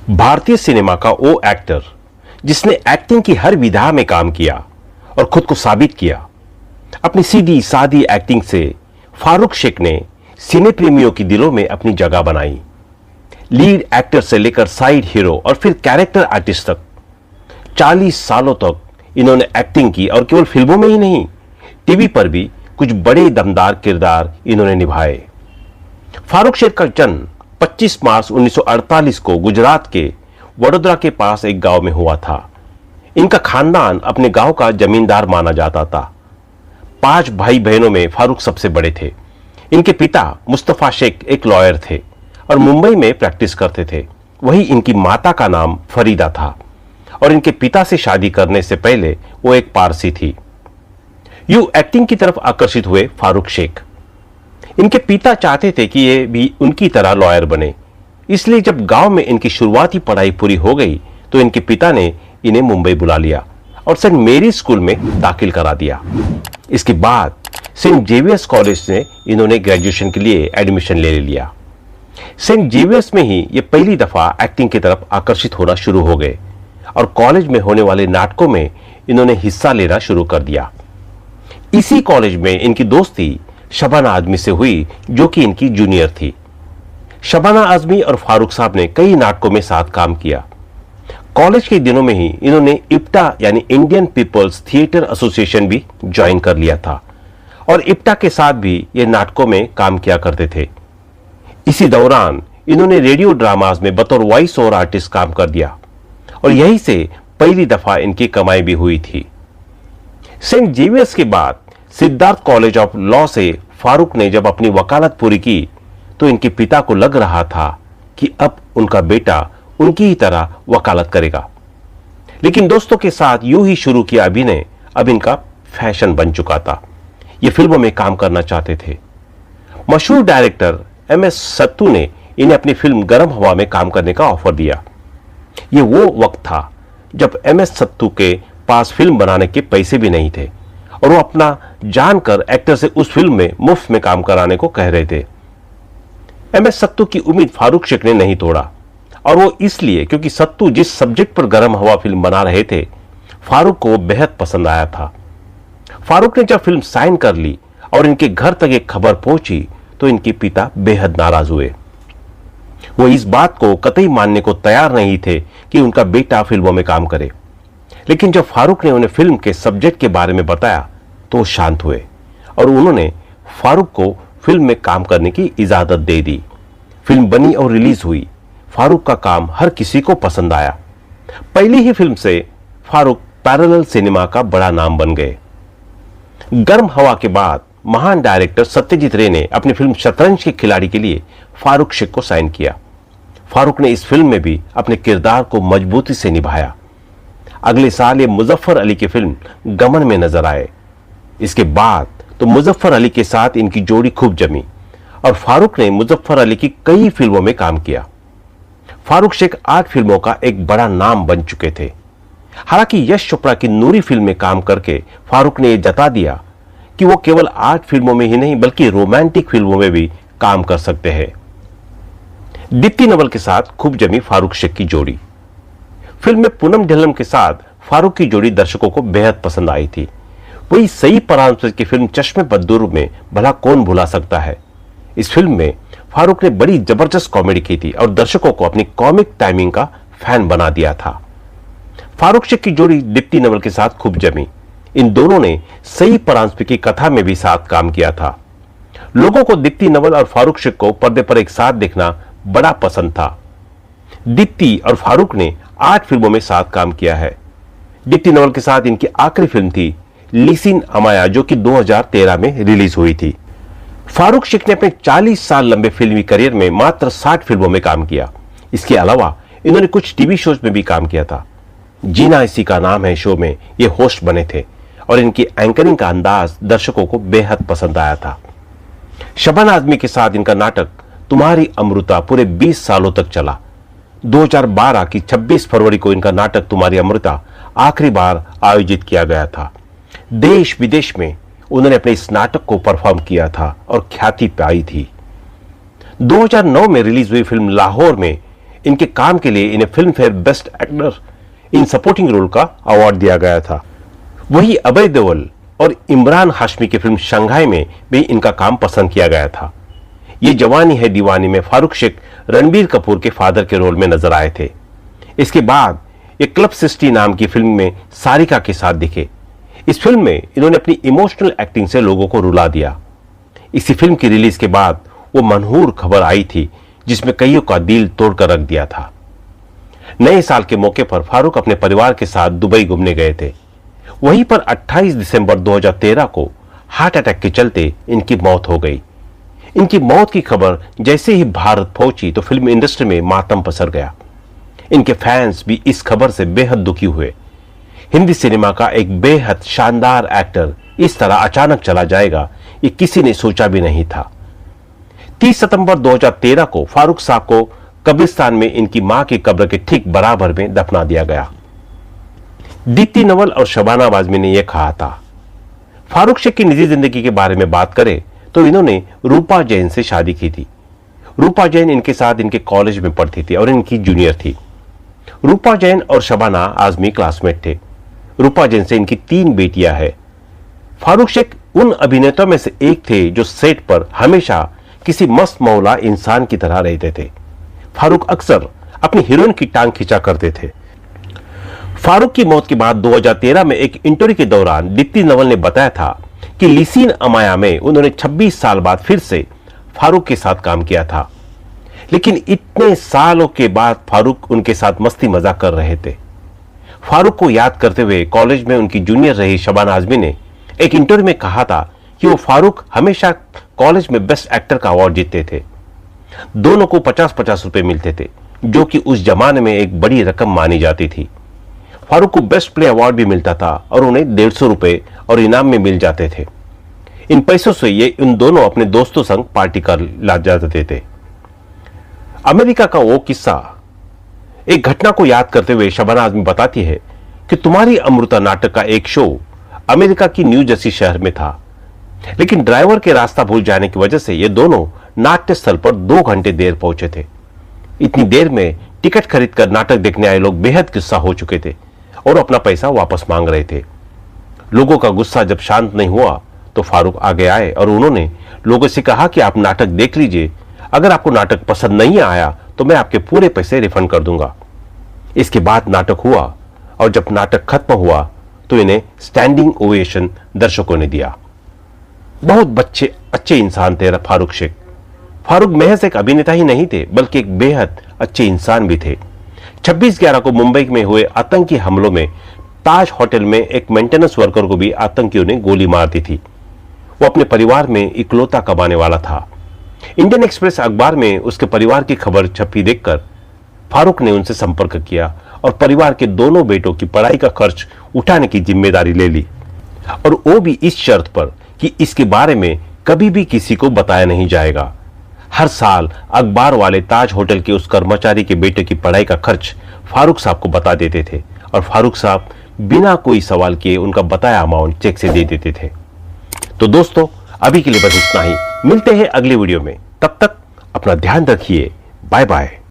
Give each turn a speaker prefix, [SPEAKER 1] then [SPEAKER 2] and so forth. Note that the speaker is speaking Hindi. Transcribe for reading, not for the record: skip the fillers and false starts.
[SPEAKER 1] भारतीय सिनेमा का वो एक्टर जिसने एक्टिंग की हर विधा में काम किया और खुद को साबित किया। अपनी सीधी सादी एक्टिंग से फारूक शेख ने सिने प्रेमियों के दिलों में अपनी जगह बनाई। लीड एक्टर से लेकर साइड हीरो और फिर कैरेक्टर आर्टिस्ट तक 40 सालों तक इन्होंने एक्टिंग की और केवल फिल्मों में ही नहीं, टीवी पर भी कुछ बड़े दमदार किरदार इन्होंने निभाए। फारूक शेख का जन्म 25 मार्च 1948 को गुजरात के वडोदरा के पास एक गांव में हुआ था। इनका खानदान अपने गांव का जमींदार माना जाता था। 5 भाई बहनों में फारूक सबसे बड़े थे। इनके पिता मुस्तफा शेख एक लॉयर थे और मुंबई में प्रैक्टिस करते थे। वही इनकी माता का नाम फरीदा था और इनके पिता से शादी करने से पहले वो एक पारसी थी। यूं एक्टिंग की तरफ आकर्षित हुए फारूक शेख। इनके पिता चाहते थे कि ये भी उनकी तरह लॉयर बने, इसलिए जब गांव में इनकी शुरुआती पढ़ाई पूरी हो गई तो इनके पिता ने इन्हें मुंबई बुला लिया और सेंट मेरी स्कूल में दाखिल करा दिया। इसके बाद सेंट जेवियर्स कॉलेज से इन्होंने ग्रेजुएशन के लिए एडमिशन ले लिया। सेंट जेवियर्स में ही ये पहली दफा एक्टिंग की तरफ आकर्षित होना शुरू हो गए और कॉलेज में होने वाले नाटकों में इन्होंने हिस्सा लेना शुरू कर दिया। इसी कॉलेज में इनकी दोस्ती शबाना आजमी से हुई, जो कि इनकी जूनियर थी। शबाना आजमी और फारूक साहब ने कई नाटकों में साथ काम किया। कॉलेज के दिनों में ही इन्होंने इप्टा यानी इंडियन पीपल्स थिएटर एसोसिएशन भी ज्वाइन कर लिया था और इप्टा के साथ भी ये नाटकों में काम किया करते थे। इसी दौरान इन्होंने रेडियो ड्रामाज में बतौर वॉइस ओवर आर्टिस्ट काम कर दिया और यहीं से पहली दफा इनकी कमाई भी हुई थी। सेंट जेवियर्स के बाद सिद्धार्थ कॉलेज ऑफ लॉ से फारूक ने जब अपनी वकालत पूरी की तो इनके पिता को लग रहा था कि अब उनका बेटा उनकी ही तरह वकालत करेगा। लेकिन दोस्तों के साथ यूं ही शुरू किया अभिनय अब इनका फैशन बन चुका था। ये फिल्मों में काम करना चाहते थे। मशहूर डायरेक्टर MS सत्तू ने इन्हें अपनी फिल्म गर्म हवा में काम करने का ऑफर दिया। ये वो वक्त था जब MS सत्तू के पास फिल्म बनाने के पैसे भी नहीं थे और वो अपना जानकर एक्टर से उस फिल्म में मुफ्त में काम कराने को कह रहे थे। MS सत्तू की उम्मीद फारूक शेख ने नहीं तोड़ा और वो इसलिए क्योंकि सत्तू जिस सब्जेक्ट पर गर्म हवा फिल्म बना रहे थे फारूक को बेहद पसंद आया था। फारूक ने जब फिल्म साइन कर ली और इनके घर तक एक खबर पहुंची तो इनके पिता बेहद नाराज हुए। वो इस बात को कतई मानने को तैयार नहीं थे कि उनका बेटा फिल्मों में काम करे। लेकिन जब फारूक ने उन्हें फिल्म के सब्जेक्ट के बारे में बताया तो वो शांत हुए और उन्होंने फारूक को फिल्म में काम करने की इजाजत दे दी। फिल्म बनी और रिलीज हुई। फारूक का काम हर किसी को पसंद आया। पहली ही फिल्म से फारूक पैरेलल सिनेमा का बड़ा नाम बन गए। गर्म हवा के बाद महान डायरेक्टर सत्यजीत रे ने अपनी फिल्म शतरंज के खिलाड़ी के लिए फारूक शेख को साइन किया। फारूक ने इस फिल्म में भी अपने किरदार को मजबूती से निभाया। अगले साल ये मुजफ्फर अली की फिल्म गमन में नजर आए। इसके बाद तो मुजफ्फर अली के साथ इनकी जोड़ी खूब जमी और फारूक ने मुजफ्फर अली की कई फिल्मों में काम किया। फारूक शेख 8 फिल्मों का एक बड़ा नाम बन चुके थे। हालांकि यश चोपड़ा की नूरी फिल्म में काम करके फारूक ने यह जता दिया कि वो केवल 8 फिल्मों में ही नहीं बल्कि रोमांटिक फिल्मों में भी काम कर सकते हैं। दीप्ति नवल के साथ खूब जमी फारूक शेख की जोड़ी। फिल्म में पूनम ढिल्लन के साथ फारूक की जोड़ी दर्शकों को बेहद पसंद आई थी। वही सई परांजपे की फिल्म चश्मे बद्दूर में भला कौन भुला सकता है। इस फिल्म में फारूक ने बड़ी जबरदस्त कॉमेडी की थी और दर्शकों को अपनी कॉमिक टाइमिंग का फैन बना दिया था। फारूक शेख की जोड़ी दीप्ति नवल के साथ खूब जमी। इन दोनों ने सई परांजपे की कथा में भी साथ काम किया था। लोगों को दीप्ति नवल और फारूक शेख को पर्दे पर एक साथ देखना बड़ा पसंद था। दीप्ति और फारूक ने 8 फिल्मों में साथ काम किया है। दीप्ति नवल के साथ इनकी आखिरी फिल्म थी लिसिन अमाया, जो कि 2013 में रिलीज हुई थी। फारूक शेख ने अपने 40 साल लंबे फिल्मी करियर में मात्र 60 फिल्मों में काम किया। इसके अलावा इन्होंने कुछ टीवी शोज में भी काम किया था। जीना इसी का नाम है शो में ये होस्ट बने थे और इनकी एंकरिंग का अंदाज दर्शकों को बेहद पसंद आया था। शबाना आजमी के साथ इनका नाटक तुम्हारी अमृता पूरे 20 सालों तक चला। 2012 की 26 फरवरी को इनका नाटक तुम्हारी अमृता आखिरी बार आयोजित किया गया था। देश विदेश में उन्होंने अपने इस नाटक को परफॉर्म किया था और ख्याति पाई थी। 2009 में रिलीज हुई फिल्म लाहौर में इनके काम के लिए इन्हें Filmfare best actor in supporting role का अवार्ड दिया गया था। वही अभय देओल और इमरान हाशमी की फिल्म शंघाई में भी इनका काम पसंद किया गया था। ये जवानी है दीवानी में फारूक शेख रणबीर कपूर के फादर के रोल में नजर आए थे। इसके बाद ये क्लब 60 नाम की फिल्म में सारिका के साथ दिखे। इस फिल्म में इन्होंने अपनी इमोशनल एक्टिंग से लोगों को रुला दिया। इसी फिल्म की रिलीज के बाद वो मनहूर खबर आई थी जिसमें कईयों का दिल तोड़कर रख दिया था। नए साल के मौके पर फारूक अपने परिवार के साथ दुबई घूमने गए थे। वहीं पर 28 दिसंबर 2013 को हार्ट अटैक के चलते इनकी मौत हो गई। इनकी मौत की खबर जैसे ही भारत पहुंची तो फिल्म इंडस्ट्री में मातम पसर गया। इनके फैंस भी इस खबर से बेहद दुखी हुए। हिंदी सिनेमा का एक बेहद शानदार एक्टर इस तरह अचानक चला जाएगा ये किसी ने सोचा भी नहीं था। 30 सितंबर 2013 को फारूक साहब को कब्रिस्तान में इनकी मां की कब्र के ठीक बराबर में दफना दिया गया। दीप्ति नवल और शबाना आजमी ने यह कहा था। फारूक शेख की निजी जिंदगी के बारे में बात करें तो इन्होंने रूपा जैन से शादी की थी। रूपा जैन इनके साथ इनके कॉलेज में पढ़ती थी और इनकी जूनियर थी। रूपा जैन और शबाना आजमी क्लासमेट थे। रूपा जैन से इनकी 3 बेटियां हैं। फारूक शेख उन अभिनेताओं में से एक थे जो सेट पर हमेशा किसी मस्त मौला इंसान की तरह रहते थे। फारूक अक्सर अपनी हीरोइन की टांग खींचा करते थे। फारूक की मौत के बाद 2013 में एक इंटरव्यू के दौरान दीप्ति नवल ने बताया था कि लिसीन अमाया में उन्होंने 26 साल बाद फिर से फारूक के साथ काम किया था, लेकिन इतने सालों के बाद फारूक उनके साथ मस्ती मजाक कर रहे थे। फारूक को याद करते हुए कॉलेज में उनकी जूनियर रही शबाना आजमी ने एक इंटरव्यू में कहा था कि वो फारूक हमेशा कॉलेज में बेस्ट एक्टर का अवार्ड जीतते थे। दोनों को 50-50 रुपए मिलते थे, जो कि उस जमाने में एक बड़ी रकम मानी जाती थी। फारूक को बेस्ट प्ले अवार्ड भी मिलता था और उन्हें 150 रुपए और इनाम में मिल जाते थे। इन पैसों से ये इन दोनों अपने दोस्तों संग पार्टी कर ला जाते थे। अमेरिका का वो किस्सा, एक घटना को याद करते हुए शबाना आजमी बताती है कि तुम्हारी अमृता नाटक का एक शो अमेरिका की न्यू जर्सी शहर में था, लेकिन ड्राइवर के रास्ता भूल जाने की वजह से ये दोनों नाट्य स्थल पर 2 घंटे देर पहुंचे थे। इतनी देर में टिकट खरीदकर नाटक देखने आए लोग बेहद गुस्सा हो चुके थे और अपना पैसा वापस मांग रहे थे। लोगों का गुस्सा जब शांत नहीं हुआ तो फारूक आगे आए और उन्होंने लोगों से कहा कि आप नाटक देख लीजिए, अगर आपको नाटक पसंद नहीं आया तो मैं आपके पूरे पैसे रिफंड कर दूंगा। इसके बाद नाटक हुआ और जब नाटक खत्म हुआ तो इन्हें स्टैंडिंग ओवेशन दर्शकों ने दिया। बहुत अच्छे इंसान थे फारूक शेख। फारूक महज एक अभिनेता ही नहीं थे बल्कि एक बेहद अच्छे इंसान भी थे। 26/11 को मुंबई में हुए आतंकी हमलों में ताज होटल में एक मेंटेनेंस वर्कर को भी आतंकियों ने गोली मार दी थी। वो अपने परिवार में इकलौता कमाने वाला था। इंडियन एक्सप्रेस अखबार में उसके परिवार की खबर छपी देखकर फारूक ने उनसे संपर्क किया और परिवार के दोनों बेटों की पढ़ाई का खर्च उठाने की जिम्मेदारी ले ली, और वो भी इस शर्त पर कि इसके बारे में कभी भी किसी को बताया नहीं जाएगा। हर साल अखबार वाले ताज होटल के उस कर्मचारी के बेटे की पढ़ाई का खर्च फारूक साहब को बता देते थे और फारूक साहब बिना कोई सवाल किए उनका बताया अमाउंट चेक से दे देते थे। तो दोस्तों, अभी के लिए बस इतना ही। मिलते हैं अगले वीडियो में, तब तक अपना ध्यान रखिए। Bye bye.